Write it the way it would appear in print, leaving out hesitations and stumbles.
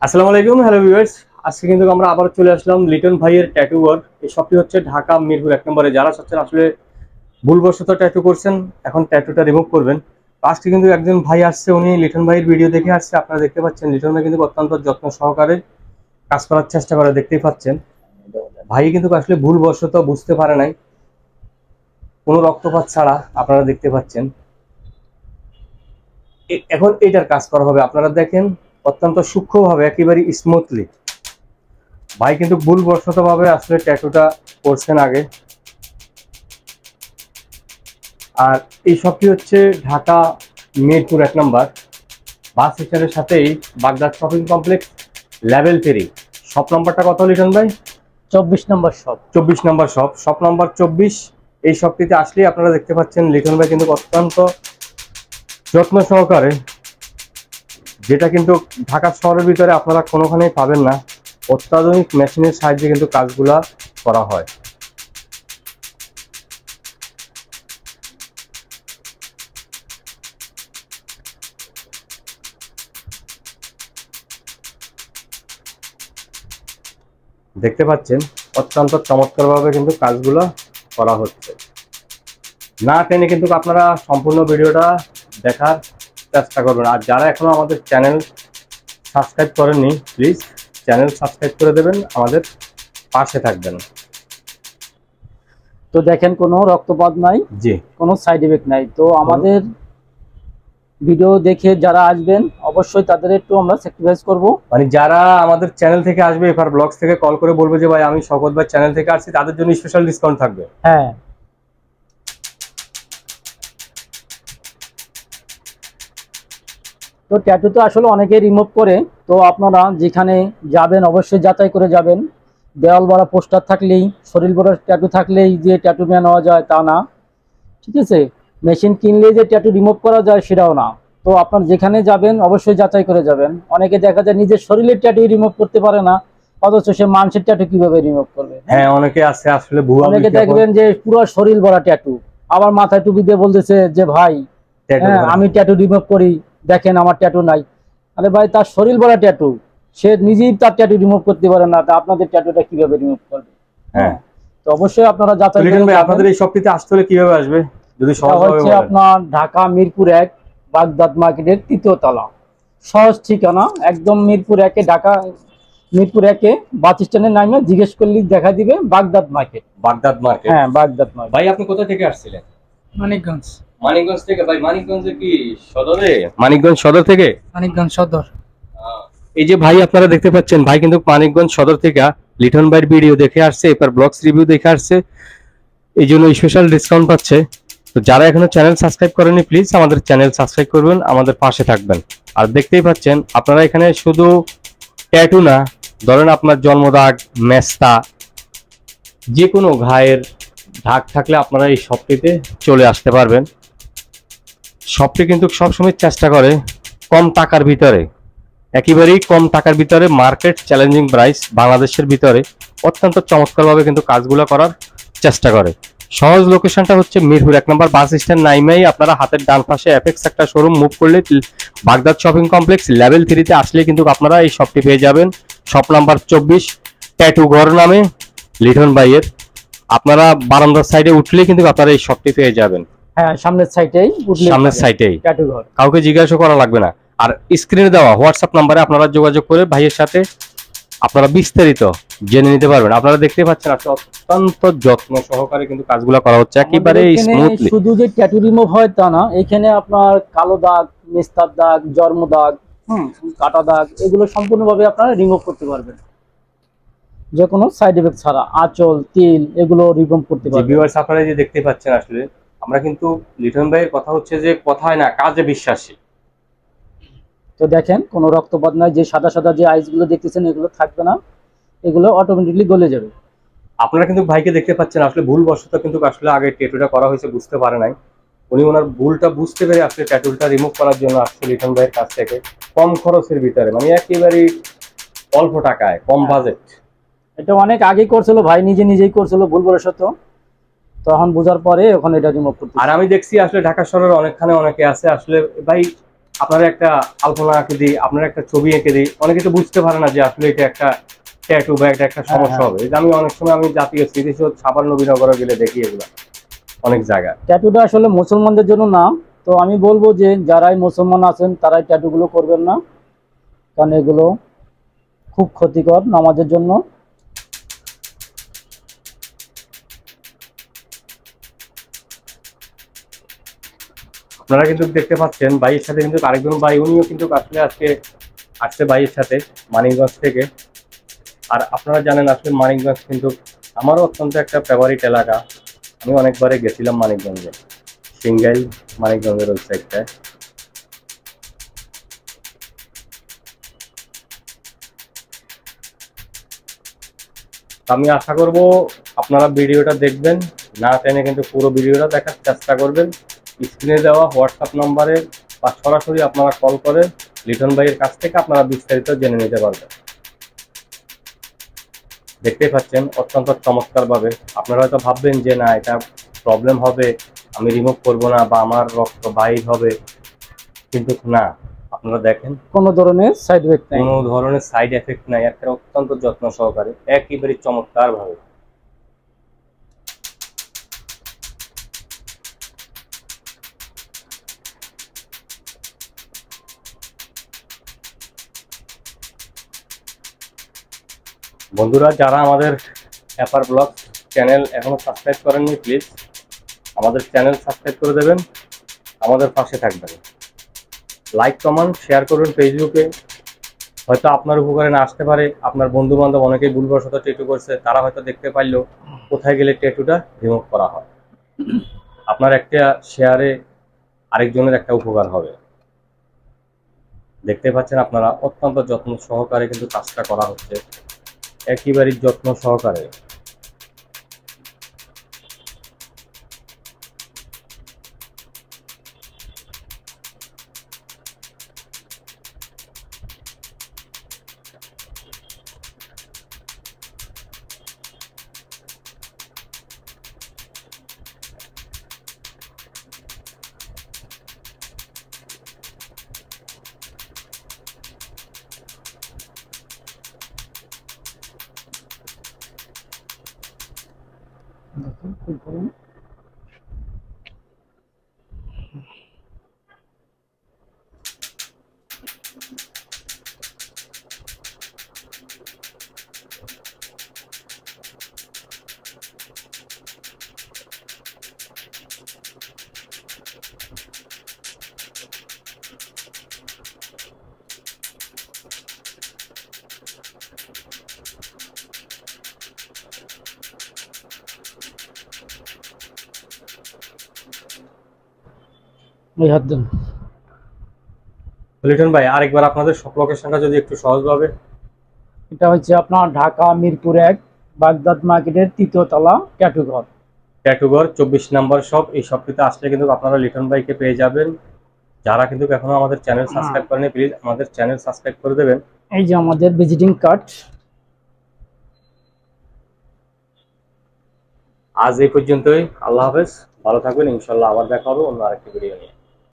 আসসালামু আলাইকুম, hello viewers. আজকে কিন্তু আমরা আবার চলে আসলাম লিটন ভাইয়ের ট্যাটু ওয়ার্ক। এই শপটি হচ্ছে ঢাকা মিরপুর 1 নম্বরে। যারা চাচ্ছেন আসলে ভুলবশত ট্যাটু করছেন, এখন ট্যাটুটা রিমুভ করবেন, আজকে কিন্তু একজন ভাই আসছে, উনি লিটন ভাইয়ের ভিডিও দেখে আসছে। আপনারা দেখতে পাচ্ছেন লিটন ভাই কিন্তু অত্যন্ত যত্ন সহকারে কাজ করার চেষ্টা করে, দেখতেই পাচ্ছেন। ভাই কিন্তু আসলে ভুলবশত বুঝতে পারে নাই, কোনো রক্তপাত ছাড়া আপনারা দেখতে পাচ্ছেন। এখন এইটার কাজ করা হবে, আপনারা দেখেন অত্যন্ত সূক্ষ্মভাবে, একেবারে স্মুথলি। ভাই কিন্তু ভুলবশত ভাবে আসলে ট্যাটুটা করছেন আগে। আর এই শপটি হচ্ছে ঢাকা মিরপুর 1 নম্বর বাস স্ট্যান্ডের সাথেই Baghdad shopping complex, level 3। Shop নাম্বারটা কত লিটন ভাই? 24 নম্বর শপ। 24 নম্বর শপ, শপ নাম্বার 24। এই শপটিতে আসলেই আপনারা দেখতে পাচ্ছেন লিটন ভাই কিন্তু অত্যন্ত যত্ন সহকারে, যেটা কিন্তু ঢাকা শহরের ভিতরে আপনারা কোনোখানেই পাবেন না, অত্যাধুনিক মেশিনের সাহায্যে কিন্তু কাজগুলা করা হয়। দেখতে পাচ্ছেন অত্যন্ত চমৎকারভাবে কিন্তু কাজগুলো করা হচ্ছে। না টেনে কিন্তু আপনারা সম্পূর্ণ ভিডিওটা দেখার চেষ্টা করবেন। আর যারা এখনো আমাদের চ্যানেল সাবস্ক্রাইব করেননি, প্লিজ চ্যানেল সাবস্ক্রাইব করে দেবেন, আমাদের পাশে থাকবেন। তো দেখেন কোনো রক্তপাত নাই, জি, কোনো সাইড এফেক্ট নাই। তো আমাদের ভিডিও দেখে যারা আসবেন অবশ্যই তাদের একটু আমরা স্যাক্রিফাইস করব। মানে যারা আমাদের চ্যানেল থেকে আসবে, এফআর ব্লগস থেকে কল করে বলবে যে ভাই আমি শওকত ভাই চ্যানেল থেকে আসছি, তাদের জন্য স্পেশাল ডিসকাউন্ট থাকবে। হ্যাঁ, তো ট্যাটু তো আসলে অনেকেই রিমুভ করে। তো আপনারা যেখানে যাবেন অবশ্যই যাচাই করে যাবেন। দেওয়াল ভরা পোস্টার থাকলেই, শরীর ভরা ট্যাটু থাকলেই যে ট্যাটু নেওয়া যায় তা না, ঠিক আছে। মেশিন কিনলেই যে ট্যাটু রিমুভ করা যায় সেটাও না। তো আপনার যেখানে যাবেন অবশ্যই যাচাই করে যাবেন। অনেকে দেখা যায় নিজের শরীরের ট্যাটু রিমুভ করতে পারে না, অথচ সে মানুষের ট্যাটু কিভাবে রিমুভ করবে। হ্যাঁ, অনেকে আছে আসলে ভুয়া অনেকে দেখবেন যে পুরো শরীর ভরা ট্যাটু, আবার মাথায় টুপি দিয়ে বলতেছে যে ভাই হ্যাঁ আমি ট্যাটু রিমুভ করি, দেখেন আমার ট্যাটু নাই। আরে ভাই, তার শরীর ভরা ট্যাটু, সে নিজেই তার ট্যাটু রিমুভ করতে পারে না, তা আপনাদের ট্যাটুটা কিভাবে রিমুভ করবে? হ্যাঁ, তো অবশ্যই আপনারা যাচাই লিটন করে ভাই যাবেন। আপনাদের এই শপটিতে আসতে হলে কিভাবে আসবে যদি এটা সহজভাবে হচ্ছে বলেন? আপনার ঢাকা মিরপুর 1 বাগদাদ মার্কেটের 3য় তলা। সহজ ঠিকানা, একদম মিরপুর 1-এ, ঢাকা মিরপুর 1-এ বাস স্ট্যান্ডের নামে জিজ্ঞেস করলেই দেখা দিবে বাগদাদ মার্কেট। Baghdad market. হ্যাঁ, বাগদাদ মার্কেট। ভাই আপনি কোথা থেকে আসছিলেন? মানিকগঞ্জ। মানিকগঞ্জ থেকে। ভাই মানিকগঞ্জে কি সদরে? মানিকগঞ্জ সদর থেকে? মানিকগঞ্জ সদর। এই যে ভাই আপনারা দেখতে পাচ্ছেন, ভাই কিন্তু মানিকগঞ্জ সদর থেকে লিটন ভাইয়ের ভিডিও দেখে আসছে, এরপর ব্লগস রিভিউ দেখে আসছে, এই জন্য স্পেশাল ডিসকাউন্ট পাচ্ছে। তো যারা এখনো চ্যানেল সাবস্ক্রাইব করেনি, প্লিজ আমাদের চ্যানেল সাবস্ক্রাইব করবেন, আমাদের পাশে থাকবেন। আর দেখতেই পাচ্ছেন আপনারা এখানে শুধু ট্যাটু না, ধরেন আপনার জন্মদাগ, মেস্তা, যে কোনো ঘায়ের দাগ থাকলে আপনারা এই শপটিতে চলে আসতে পারবেন। শপটি কিন্তু সবসময় চেষ্টা করে কম টাকার ভিতরে, একেবারেই কম টাকার ভিতরে, মার্কেট চ্যালেঞ্জিং প্রাইস, বাংলাদেশের ভিতরে অত্যন্ত চমৎকারভাবে কিন্তু কাজগুলো করার চেষ্টা করে। সহজ লোকেশনটা হচ্ছে মিরপুর 1 নম্বর বাস স্ট্যান্ড নাইমেই আপনারা হাতের ডান পাশে অ্যাপেক্স একটা শোরুম মুভ করলে বাগদাদ শপিং কমপ্লেক্স লেভেল 3-তে আসলে কিন্তু আপনারা এই শপটি পেয়ে যাবেন। শপ নাম্বার 24, ট্যাটু ঘর নামে লিটন ভাইয়ের। আপনারা বারান্দার সাইডে উঠলে কিন্তু আপনারা এই শপটি পেয়ে যাবেন। হ্যাঁ, সামনের সাইডেই, সামনের সাইডেই, ট্যাটু ঘর। কাউকে জিজ্ঞাসা করা লাগবে না। আর স্ক্রিনে দেওয়া হোয়াটসঅ্যাপ নাম্বারে আপনারা যোগাযোগ করে ভাইয়ের সাথে আপনারা বিস্তারিত জেনে নিতে পারবেন। আপনারা দেখতে পাচ্ছেন আসলে অত্যন্ত যত্ন সহকারে কিন্তু কাজগুলো করা হচ্ছে, একেবারে স্মুথলি। শুধু যে ট্যাটু রিমুভ হয় তা না, এখানে আপনার কালো দাগ, মেস্তার দাগ, জন্ম দাগ, কাটা দাগ, এগুলো সম্পূর্ণভাবে আপনারা রিমুভ করতে পারবেন, যে কোনো সাইড এফেক্ট ছাড়া। আঁচল, তিল, এগুলো রিমুভ করতে পারবেন। ভিউয়ার্স আপনারা যে দেখতে পাচ্ছেন, আসলে আমরা কিন্তু লিটন ভাইয়ের কথা হচ্ছে যে কথায় না কাজে বিশ্বাসী। তো দেখেন কোনো রক্তপাত নাই, যে সাদা সাদা যে আইস গুলো দেখতেছেন এগুলো থাকবে না, এগুলো অটোমেটিকলি গলে যাবে। আপনারা কিন্তু ভাইকে দেখতে পাচ্ছেন, আসলে ভুলবশত কিন্তু আসলে আগে ট্যাটুটা করা হয়েছে, বুঝতে পারে নাই। উনি ওনার ভুলটা বুঝতে পেরে আসলে ট্যাটুটা রিমুভ করার জন্য আসছে লিটন ভাইয়ের কাছ থেকে কম খরচের ভিতরে, মানে একেবারে অল্প টাকায়, কম বাজেট। এটা অনেক আগে করছিল ভাই, নিজেই করছিল ভুলবশত, তখন বোঝার পরে এখন এটা রিমুভ করতে। আর আমি দেখছি আসলে ঢাকা শহরের অনেকখানে অনেকে আছে আসলে ভাই আপনারা একটা আলপনা আঁকে দিই, আপনারা একটা ছবি এঁকে দিই, অনেকে তো বুঝতে পারে না যে আসলে এটা একটা ট্যাটু বা এটা একটা সমস্যা হবে। এটা আমি অনেক সময় আমি জাতীয় স্মৃতিসৌধ সাবান নবীনগরে গেলে দেখি এগুলো অনেক জায়গায়। ট্যাটুটা আসলে মুসলমানদের জন্য না। তো আমি বলবো যে যারাই মুসলমান আছেন তারাই ট্যাটুগুলো করবেন না, কারণ এগুলো খুব ক্ষতিকর নামাজের জন্য। আপনারা কিন্তু দেখতে পাচ্ছেন ভাইয়ের সাথে কিন্তু আরেকজন ভাই, উনিও কিন্তু আসলে আজকে আসছে ভাইয়ের সাথে মানিকগঞ্জ থেকে। আর আপনারা জানেন আসলে মানিকগঞ্জ কিন্তু আমারও অত্যন্ত একটা ফেভারিট এলাকা। আমি অনেকবারে গেছিলাম মানিকগঞ্জে, সিংগাইল মানিকগঞ্জের ওই সাইডটায়। আমি আশা করব আপনারা ভিডিওটা দেখবেন, না টেনে কিন্তু পুরো ভিডিওটা দেখার চেষ্টা করবেন। স্ক্রিনে দেওয়া হোয়াটসঅ্যাপ নম্বরে বা সরাসরি আপনারা কল করে লিটন ভাইয়ের কাছ থেকে আপনারা বিস্তারিত জেনে নিতে পারবেন। দেখতেই পাচ্ছেন অত্যন্ত চমৎকার ভাবে। আপনারা হয়তো ভাববেন যে না এটা প্রবলেম হবে, আমি রিমুভ করব না বা আমার রক্ত বাইর হবে, কিন্তু না, আপনারা দেখেন কোনো ধরনের সাইড এফেক্ট নেই। কোনো ধরনের সাইড এফেক্ট নাই, একটা অত্যন্ত যত্ন সহকারে একেবারে চমৎকার ভাবে। বন্ধুরা যারা আমাদের অ্যাপার ব্লগ চ্যানেল এখনো সাবস্ক্রাইব করেননি, প্লিজ আমাদের চ্যানেল সাবস্ক্রাইব করে দেবেন, আমাদের পাশে থাকবেন, লাইক কমেন্ট শেয়ার করুন ফেসবুকে। হয়তো আপনার উপকারে না আসতে পারে, আপনার বন্ধু বান্ধব অনেকেই ভুলবশত ট্যাটু করছে, তারা হয়তো দেখতে পাইলো কোথায় গেলে ট্যাটুটা রিমুভ করা হয়। আপনার একটা শেয়ারে আরেকজনের একটা উপকার হবে। দেখতে পাচ্ছেন আপনারা অত্যন্ত যত্ন সহকারে কিন্তু কাজটা করা হচ্ছে, একেবারেই যত্ন সহকারে। এই হাত দেন। লিটন ভাই আরেকবার আপনাদের সব লোকেশনটা যদি একটু সহজভাবে। এটা হচ্ছে আপনার ঢাকা মিরপুর 1 বাগদাদ মার্কেটের 3য় তলা ট্যাটু ঘর। ট্যাটুঘর 24 নম্বর শপ। এই শপটিতে আসলে কিন্তু আপনারা লিটন ভাইকে পেয়ে যাবেন। যারা কিন্তু এখনো আমাদের চ্যানেল সাবস্ক্রাইব করেনি, প্লিজ আমাদের চ্যানেল সাবস্ক্রাইব করে দেবেন। এই যে আমাদের ভিজিটিং কার্ড। আজ এই পর্যন্তই, আল্লাহ হাফেজ, ভালো থাকবেন, ইনশাল্লাহ আবার দেখা হবে অন্য আরেকটি ভিডিও নিয়ে।